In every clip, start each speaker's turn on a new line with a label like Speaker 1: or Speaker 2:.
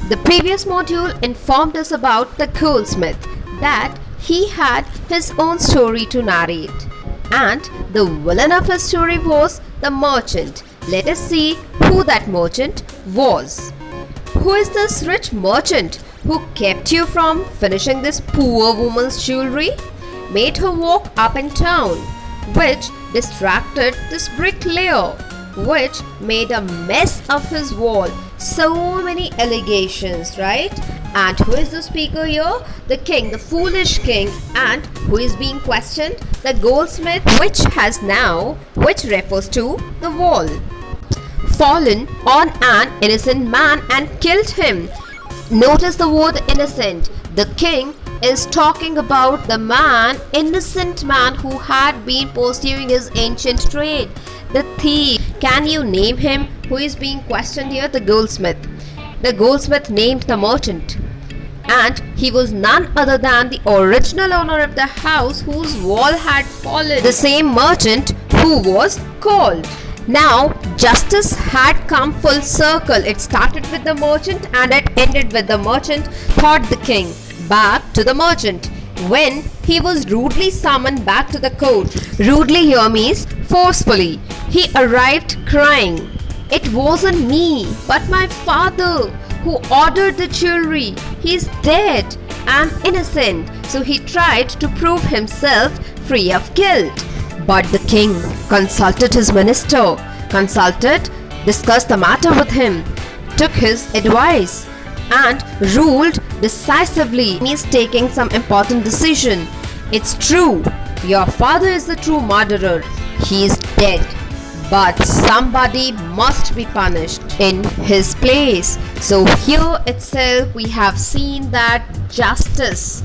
Speaker 1: The previous module informed us about the goldsmith, that he had his own story to narrate, and the villain of his story was the merchant. Let us see who that merchant was. Who is this rich merchant who kept you from finishing this poor woman's jewelry, made her walk up and down, which distracted this bricklayer, which made a mess of his wall? So many allegations, right? And who is the speaker here? The king, the foolish king. And who is being questioned? The goldsmith, which refers to the wall, fallen on an innocent man and killed him. Notice the word innocent. The king is talking about the innocent man who had been pursuing his ancient trade, the thief. Can you name him? Who is being questioned here? The goldsmith. The goldsmith named the merchant, and he was none other than the original owner of the house whose wall had fallen, the same merchant who was called. Now justice had come full circle. It started with the merchant and it ended with the merchant, thought the king. Back to the merchant when he was rudely summoned back to the court. Rudely here means forcefully. He arrived crying, "It wasn't me, but my father who ordered the jewelry. He's dead and innocent." So he tried to prove himself free of guilt. But the king consulted his minister, discussed the matter with him, took his advice, and ruled decisively, means taking some important decision. It's true, your father is the true murderer. He is dead, but somebody must be punished in his place. So here itself we have seen that justice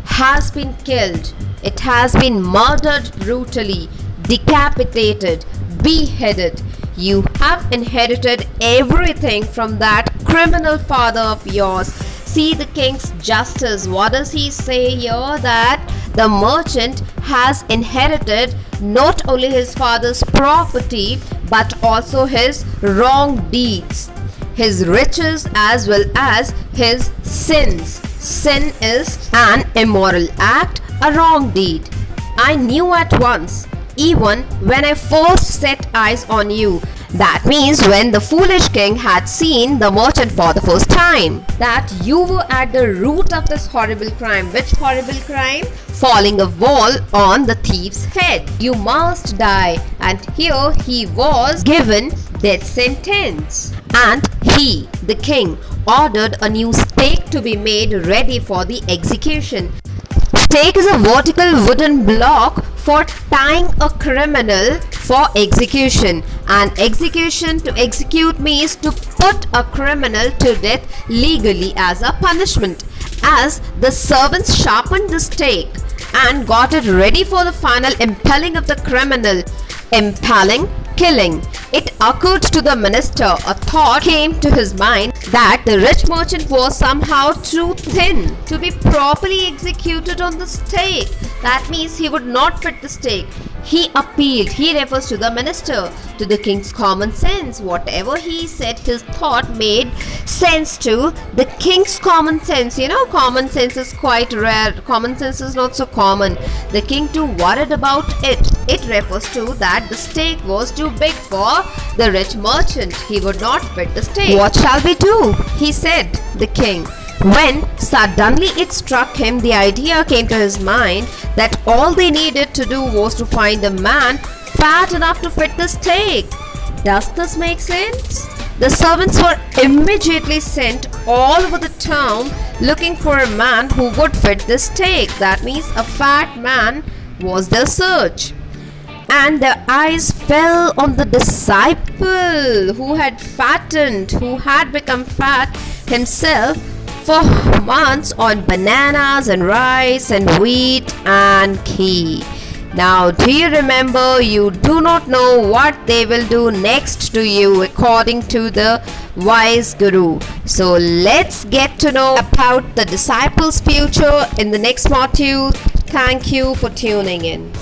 Speaker 1: has been killed. It has been murdered brutally, decapitated, beheaded. You have inherited everything from that criminal father of yours. See the king's justice. What does he say here? That the merchant has inherited not only his father's property but also his wrong deeds, his riches as well as his sins. Sin is an immoral act, a wrong deed. I knew at once, even when I first set eyes on you. That means when the foolish king had seen the merchant for the first time, that you were at the root of this horrible crime. Which horrible crime? Falling a wall on the thief's head. You must die. And here he was given death sentence. And he, the king, ordered a new stake to be made ready for the execution. Stake is a vertical wooden block for tying a criminal for execution. And execution, to execute, means to put a criminal to death legally as a punishment. As the servants sharpened the stake and got it ready for the final impaling of the criminal, impaling, killing, it occurred to the minister, a thought came to his mind, that the rich merchant was somehow too thin to be properly executed on the stake. That means he would not fit the stake. He appealed. He refers to the minister, to the king's common sense. Whatever he said, his thought made sense to the king's common sense. You know, common sense is quite rare. Common sense is not so common. The king too worried about it. It refers to that the stake was too big for the rich merchant. He would not fit the stake. What shall we do? He said, the king. When suddenly it struck him, the idea came to his mind that all they needed to do was to find a man fat enough to fit the stake. Does this make sense? The servants were immediately sent all over the town looking for a man who would fit the stake. That means a fat man was their search. And their eyes fell on the disciple who had fattened, who had become fat himself for months on bananas and rice and wheat and ghee. Now, do you remember? You do not know what they will do next to you according to the wise guru. So let's get to know about the disciples' future in the next module. Thank you for tuning in.